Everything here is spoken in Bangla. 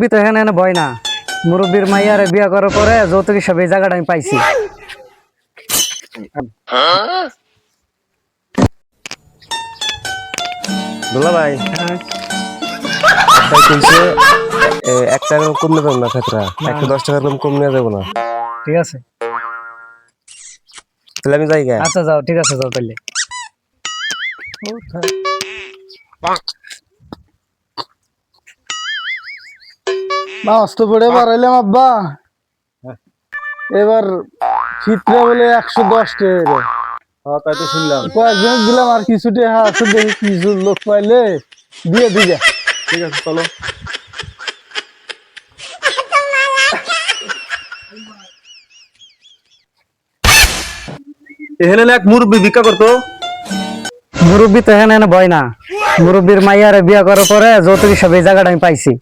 মুরব্বী তো এখানে ভয় না, মুরব্বীর মাইয়ারে বিয়া করার পরে যৌতুক হিসাবে এই জায়গাটা আমি পাইছি। দুলা ভাই হ্যাঁ, ভাই কইছে 1 টাকা কম নেব না ক্ষেত্রে 110 টাকা কম নিয়ে যাব না। ঠিক আছে, তাহলে আমি যাই গা। আচ্ছা যাও, ঠিক আছে যাও তাহলে। মাছ তো পড়ে বাড়াইলাম আব্বা, এবার চিত্রে বলে 110 টাকা। হ্যাঁ তাই তো শুনলাম। কয়েকজন দিলাম আর কিছু টাকা আছে, দেখি কিছু লোক পাইলে দিয়ে দিবে। ঠিক আছে চলো। এখানে এক মুরব্বি ভিক্ষা করতো। মুরব্বী তো এখানে ভয় না, মুরব্বীর মাইয়ারে বিয়া করার পরে যৌতুক হিসাবে এই জায়গাটা আমি পাইছি।